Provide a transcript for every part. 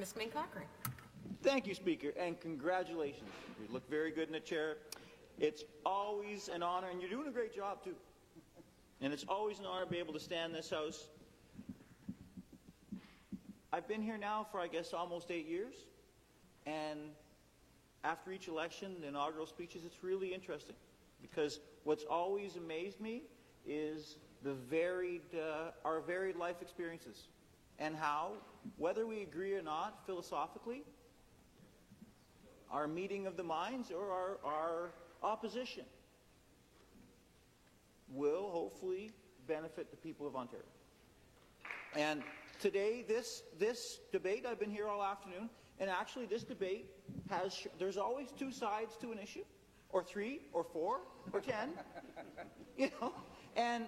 Ms. Main-Cockring. Thank you, Speaker, and congratulations. You look very good in the chair. It's always an honor, and you're doing a great job, too. And it's always an honor to be able to stand in this House. I've been here now for, I guess, almost 8 years. And after each election, the inaugural speeches, it's really interesting. Because what's always amazed me is the our varied life experiences. And how, whether we agree or not philosophically, our meeting of the minds or our opposition will hopefully benefit the people of Ontario. And today, this debate, I've been here all afternoon, and actually this debate there's always two sides to an issue, or 3, or 4, or 10, and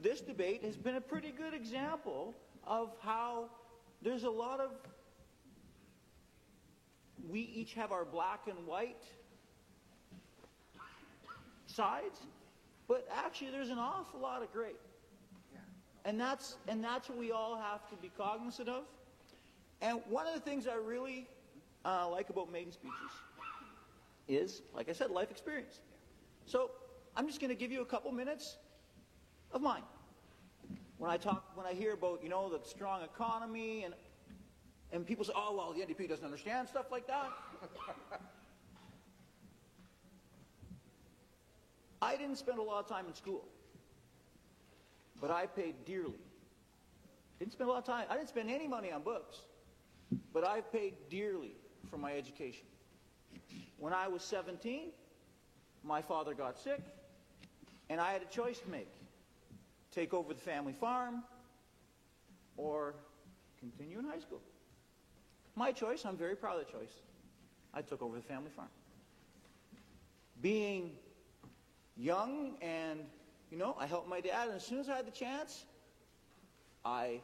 this debate has been a pretty good example of how there's a lot of, we each have our black and white sides, but actually there's an awful lot of gray. And that's what we all have to be cognizant of. And one of the things I really like about maiden speeches is, like I said, life experience. So I'm just going to give you a couple minutes of mine. When I hear about, the strong economy and people say, oh, well, the NDP doesn't understand stuff like that. I didn't spend a lot of time in school, but I paid dearly. Didn't spend a lot of time. I didn't spend any money on books, but I paid dearly for my education. When I was 17, my father got sick, and I had a choice to make. Take over the family farm or continue in high school. My choice, I'm very proud of the choice. I took over the family farm. Being young and, I helped my dad, and as soon as I had the chance, I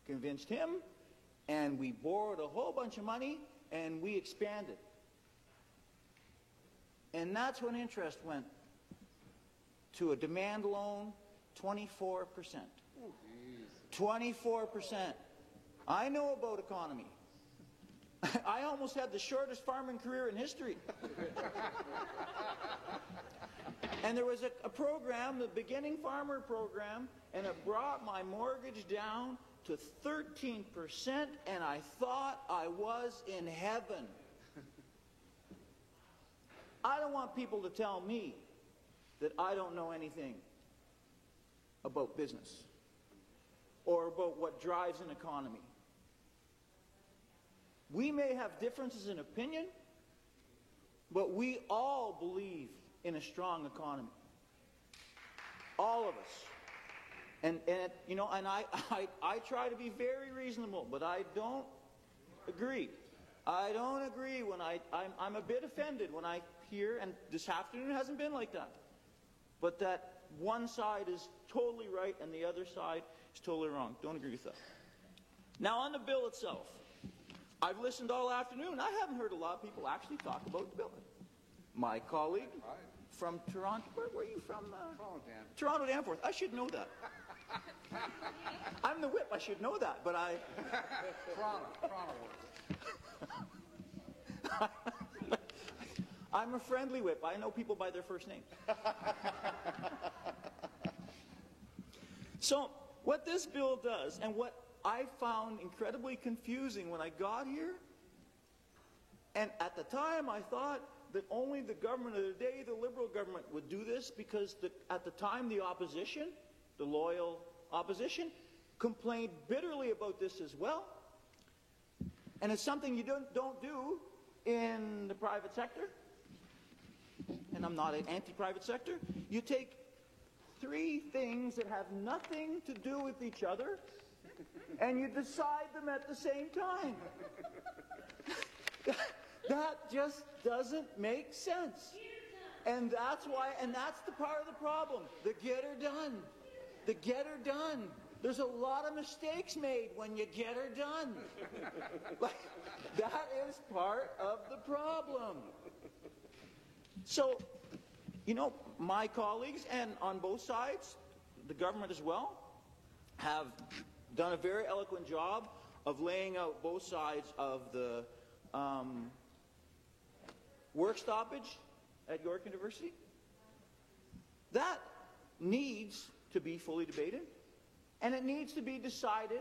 convinced him, and we borrowed a whole bunch of money, and we expanded. And that's when interest went to a demand loan, 24%. 24%. I know about economy. I almost had the shortest farming career in history. And there was a program, the Beginning Farmer Program, and it brought my mortgage down to 13%, and I thought I was in heaven. I don't want people to tell me that I don't know anything about business or about what drives an economy. We may have differences in opinion, but we all believe in a strong economy. All of us. And I try to be very reasonable, but I don't agree. I don't agree when I'm a bit offended when I hear, and this afternoon hasn't been like that, but that one side is totally right and the other side is totally wrong. Don't agree with that. Now on the bill itself, I've listened all afternoon. I haven't heard a lot of people actually talk about the bill. My colleague from Toronto, where are you from? Toronto Danforth. I should know that. I'm the whip. I should know that, but I. Toronto. I'm a friendly whip. I know people by their first names. So what this bill does, and what I found incredibly confusing when I got here, and at the time I thought that only the government of the day, the Liberal government, would do this because at the time the opposition, the loyal opposition, complained bitterly about this as well. And it's something you don't do in the private sector. And I'm not an anti-private sector. You take 3 things that have nothing to do with each other and you decide them at the same time. That just doesn't make sense. And that's the part of the problem. The get her done. The get her done. There's a lot of mistakes made when you get her done. That is part of the problem. So, my colleagues, and on both sides, the government as well, have done a very eloquent job of laying out both sides of the work stoppage at York University, that needs to be fully debated, and it needs to be decided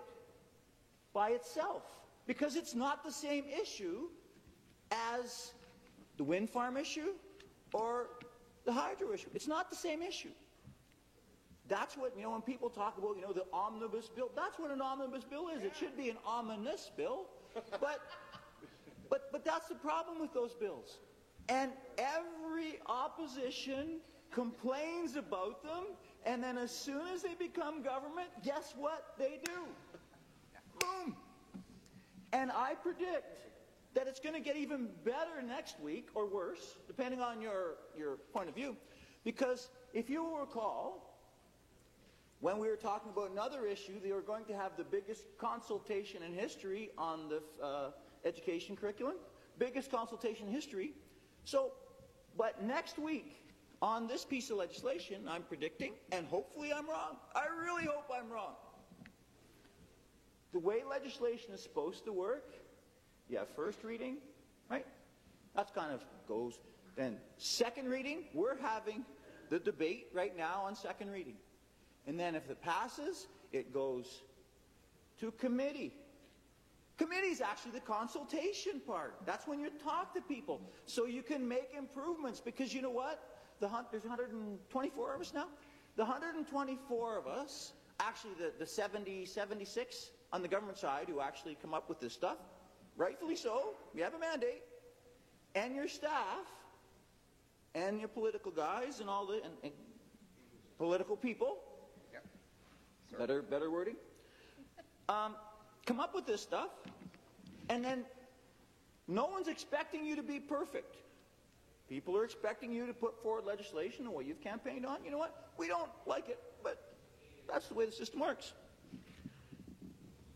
by itself, because it's not the same issue as the wind farm issue or the hydro issue. It's not the same issue. That's what, when people talk about, the omnibus bill, that's what an omnibus bill is. It should be an ominous bill, but that's the problem with those bills. And every opposition complains about them, and then as soon as they become government, guess what they do? Boom! And I predict that it's going to get even better next week, or worse, depending on your point of view, because if you will recall, when we were talking about another issue, they were going to have the biggest consultation in history on the education curriculum, biggest consultation in history. So, but next week, on this piece of legislation, I'm predicting, and hopefully I'm wrong. I really hope I'm wrong. The way legislation is supposed to work, you have first reading, right? That's kind of goes. Then second reading, we're having the debate right now on second reading. And then if it passes, it goes to committee. Committee is actually the consultation part. That's when you talk to people, so you can make improvements. Because you know what? There's 124 of us now. The 124 of us, actually the 76 on the government side who actually come up with this stuff, rightfully so, we have a mandate, and your staff, and your political guys, and all the and political people, better wording, come up with this stuff, and then no one's expecting you to be perfect. People are expecting you to put forward legislation and what you've campaigned on. You know what? We don't like it, but that's the way the system works.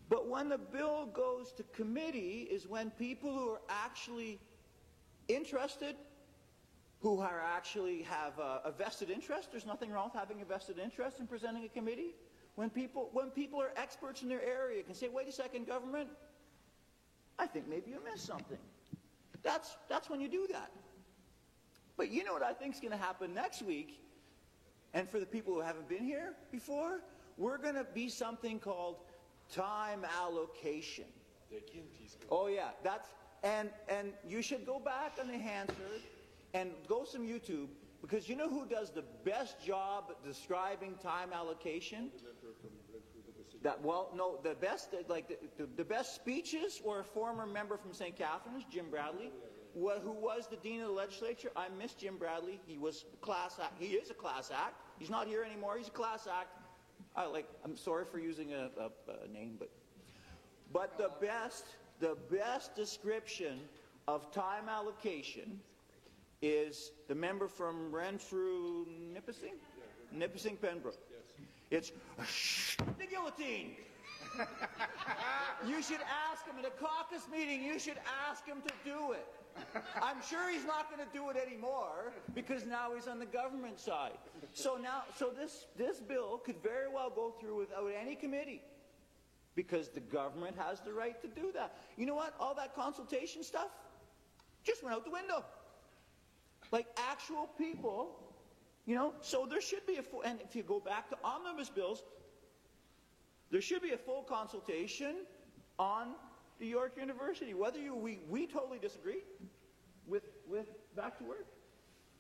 But when the bill goes to committee is when people who are actually interested, who are actually have a vested interest, there's nothing wrong with having a vested interest in presenting a committee. When people are experts in their area, can say, wait a second, government, I think maybe you missed something. That's when you do that. But you know what I think is going to happen next week, and for the people who haven't been here before, we're going to be something called time allocation. Oh yeah, and you should go back on the Hansard and go some YouTube, because you know who does the best job at describing time allocation? The best speeches were a former member from St. Catharines, Jim Bradley, who was the dean of the legislature. I miss Jim Bradley. He was a class act. He is a class act. He's not here anymore. He's a class act. I'm sorry for using a name, but the best description of time allocation is the member from Renfrew, Nipissing, Pembroke. Yes. It's the guillotine. You should ask him at a caucus meeting. You should ask him to do it. I'm sure he's not going to do it anymore because now he's on the government side. So this bill could very well go through without any committee, because the government has the right to do that. You know what? All that consultation stuff just went out the window. Like actual people, so there should be and if you go back to omnibus bills, there should be a full consultation on the York University. Whether we totally disagree with back to work.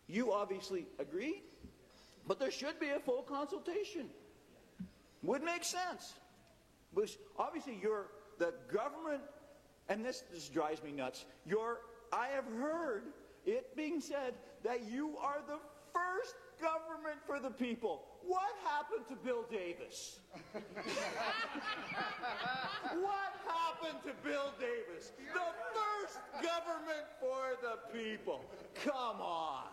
You obviously agree, but there should be a full consultation. Would make sense. But obviously the government, and this drives me nuts, I have heard it being said that you are the first government for the people. What happened to Bill Davis? What happened to Bill Davis? The first government for the people. Come on.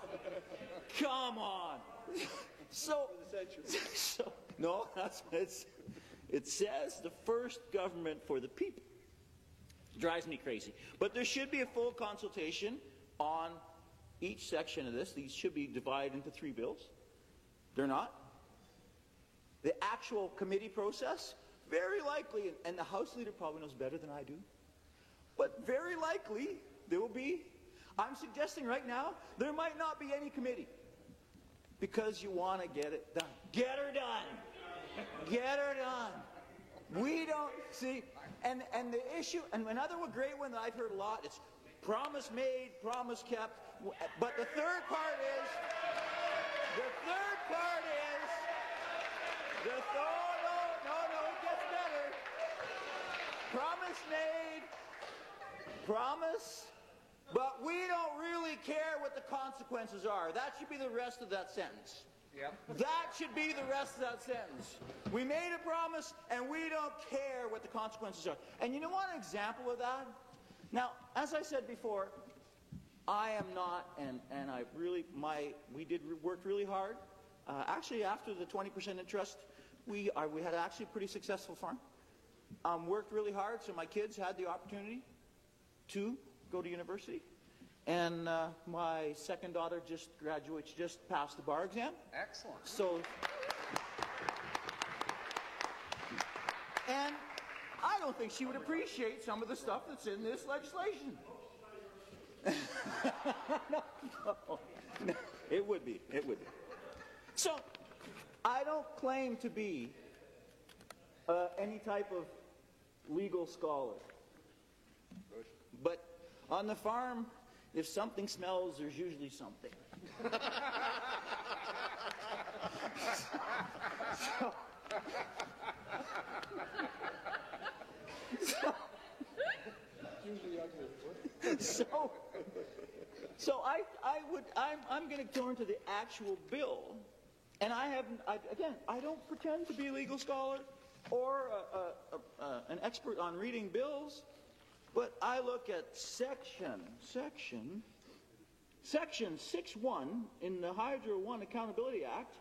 No, that's what it says, the first government for the people. It drives me crazy. But there should be a full consultation on each section of this. These should be divided into 3 bills. They're not. The actual committee process, very likely, and the House Leader probably knows better than I do, but very likely there will be, I'm suggesting right now, there might not be any committee because you want to get it done. Get her done. Get her done. We don't, see, and the issue, and another great one that I've heard a lot, it's promise made, promise kept, but the third part is, it gets better. Promise made, promise, but we don't really care what the consequences are. That should be the rest of that sentence. Yep. That should be the rest of that sentence. We made a promise and we don't care what the consequences are. And you know one example of that? Now, as I said before, I am not, and I really, we worked really hard. Actually, after the 20% interest, we had actually a pretty successful farm. Worked really hard, so my kids had the opportunity to go to university. And my second daughter just graduates, just passed the bar exam. Excellent. So, and I don't think she would appreciate some of the stuff that's in this legislation. No, it would be. So, I don't claim to be any type of legal scholar. But on the farm, if something smells, there's usually something. I'm going to turn to the actual bill, and I don't pretend to be a legal scholar or an expert on reading bills, but I look at section 6.1 in the Hydro One Accountability Act,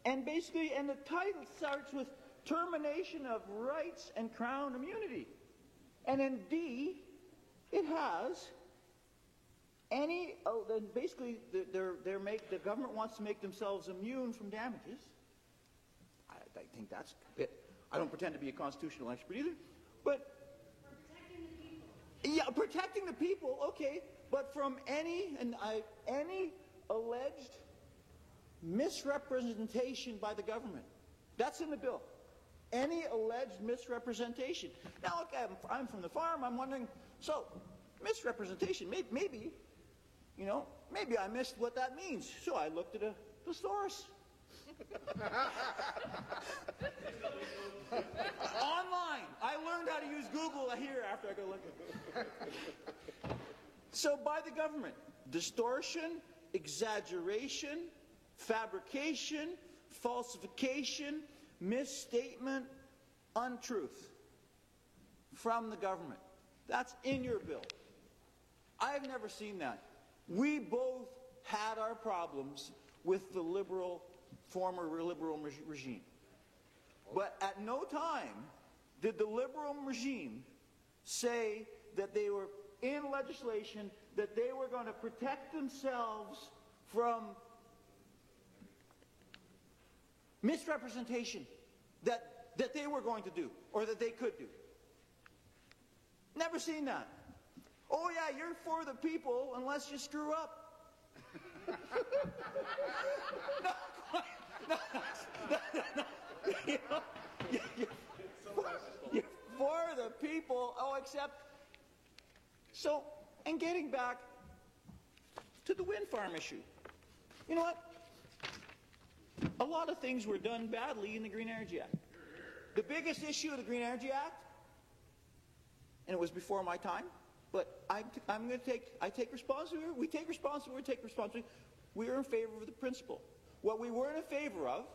and basically, and the title starts with termination of rights and Crown immunity, and in D, it has any. Basically, the government wants to make themselves immune from damages. I think that's a bit. I don't pretend to be a constitutional expert either, but. Yeah, protecting the people, okay, but from any alleged misrepresentation by the government. That's in the bill. Any alleged misrepresentation. Now, okay, I'm from the farm. I'm wondering, so misrepresentation, maybe, maybe I missed what that means. So I looked at a thesaurus. Online. I learned how to use Google here after I go look at it. So by the government, distortion, exaggeration, fabrication, falsification, misstatement, untruth from the government. That's in your bill. I've never seen that. We both had our problems with the former liberal regime. But at no time did the liberal regime say that they were in legislation that they were going to protect themselves from misrepresentation that they were going to do or that they could do. Never seen that. Oh yeah, you're for the people unless you screw up. You're for the people. Oh, except. So, and getting back to the wind farm issue. You know what? A lot of things were done badly in the Green Energy Act. The biggest issue of the Green Energy Act, and it was before my time, but I take responsibility. We take responsibility. We are in favor of the principle. What we weren't in favor of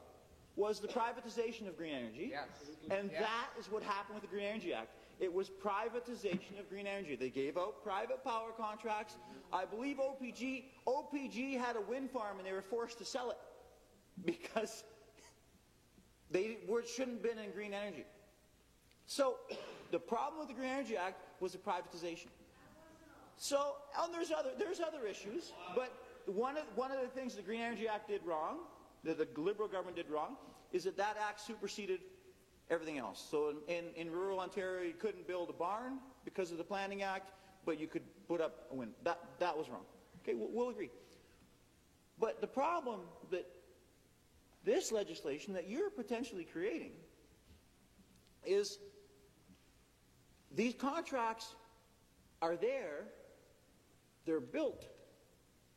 was the privatization of green energy, yes. And yes. That is what happened with the Green Energy Act. It was privatization of green energy. They gave out private power contracts. I believe OPG had a wind farm and they were forced to sell it because they shouldn't have been in green energy. So the problem with the Green Energy Act was the privatization. So, and there's other issues, but one of the things the Green Energy Act did wrong, that the Liberal government did wrong, is that act superseded everything else. So in rural Ontario, you couldn't build a barn because of the Planning Act, but you could put up a wind. That was wrong. Okay, we'll agree. But the problem that this legislation that you're potentially creating is these contracts are there, they're built,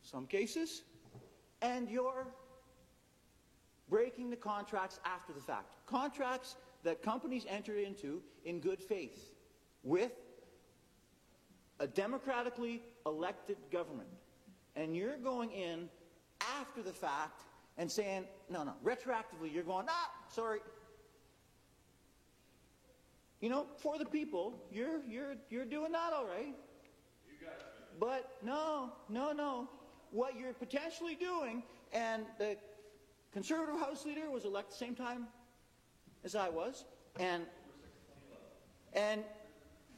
some cases, and you're breaking the contracts after the fact. Contracts that companies enter into in good faith with a democratically elected government. And you're going in after the fact and saying, no, retroactively, you're going, sorry. You know, for the people, you're doing that all right. But no. What you're potentially doing, and the Conservative House Leader was elected the same time as I was, and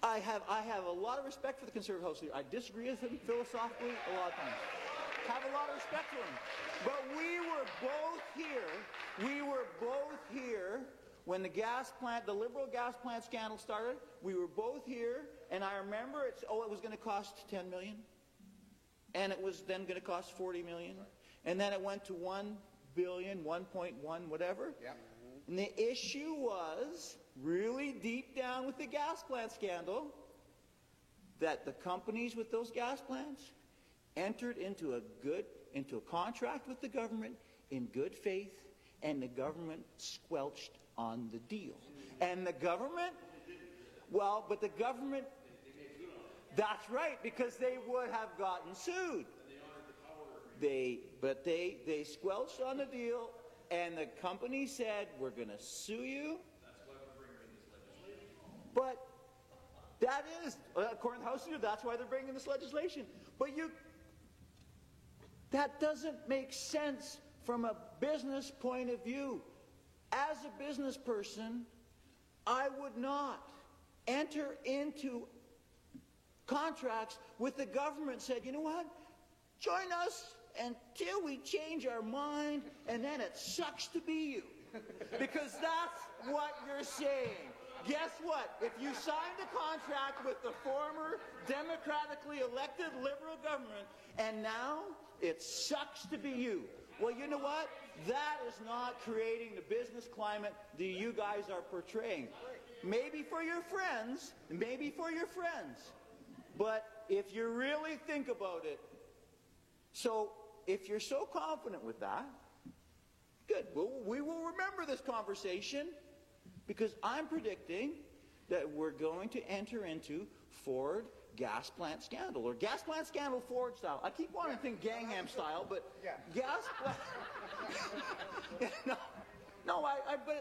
I have a lot of respect for the Conservative House Leader. I disagree with him philosophically a lot of times. Have a lot of respect for him. But we were both here when the Liberal gas plant scandal started. We were both here, and I remember it was going to cost $10 million, and it was then going to cost $40 million, and then it went to $1 billion, 1.1, whatever. Yep. And the issue was, really deep down with the gas plant scandal, that the companies with those gas plants entered into a contract with the government in good faith, and the government squelched on the deal. And the government, but the government, that's right, because they would have gotten sued. They squelched on the deal, and the company said, we're going to sue you. That's why we're bringing this legislation. But that is, according to the House Leader, that's why they're bringing this legislation. But that doesn't make sense from a business point of view. As a business person, I would not enter into contracts with the government said, you know what, join us until we change our mind, and then it sucks to be you. Because that's what you're saying. Guess what? If you signed a contract with the former democratically elected Liberal government, and now it sucks to be you. Well, you know what? That is not creating the business climate that you guys are portraying. Maybe for your friends, but if you really think about it, so if you're so confident with that, good. We will remember this conversation, because I'm predicting that we're going to enter into Ford gas plant scandal, or gas plant scandal Ford style. I keep wanting to think Gangham style, but gas plant.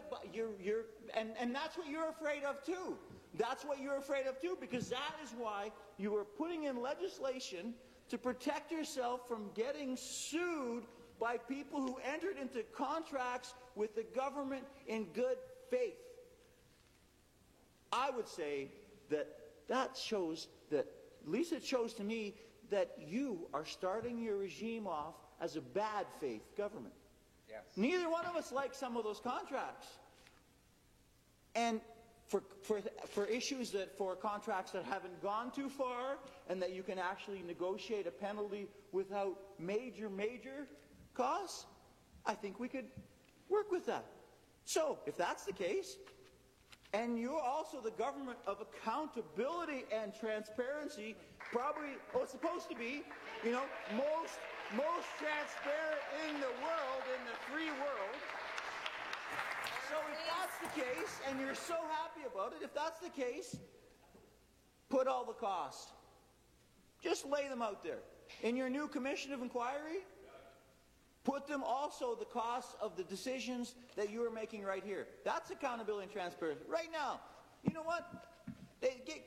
But you're, and that's what you're afraid of too. That's what you're afraid of too, because that is why you are putting in legislation to protect yourself from getting sued by people who entered into contracts with the government in good faith. I would say that shows that, at least it shows to me, that you are starting your regime off as a bad faith government. Yes. Neither one of us like some of those contracts. And for issues for contracts that haven't gone too far, and that you can actually negotiate a penalty without major costs, I think we could work with that. So, if that's the case, and you're also the government of accountability and transparency, probably, it's supposed to be, most transparent in the world, in the free world. So if that's the case, and you're so happy about it, if that's the case, put all the costs. Just lay them out there. In your new commission of inquiry, put them also the costs of the decisions that you are making right here. That's accountability and transparency. Right now, you know what?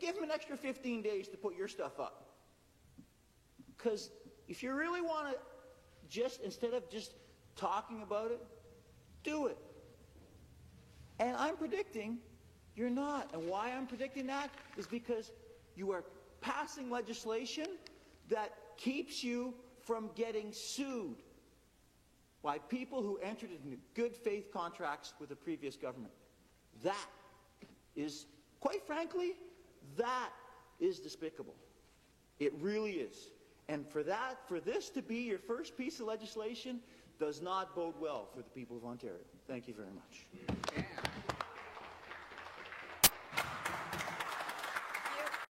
Give them an extra 15 days to put your stuff up. Because if you really want to instead of just talking about it, do it. And I'm predicting you're not. And why I'm predicting that is because you are passing legislation that keeps you from getting sued by people who entered into good faith contracts with the previous government. That is, quite frankly, that is despicable. It really is. And for this to be your first piece of legislation does not bode well for the people of Ontario. Thank you very much.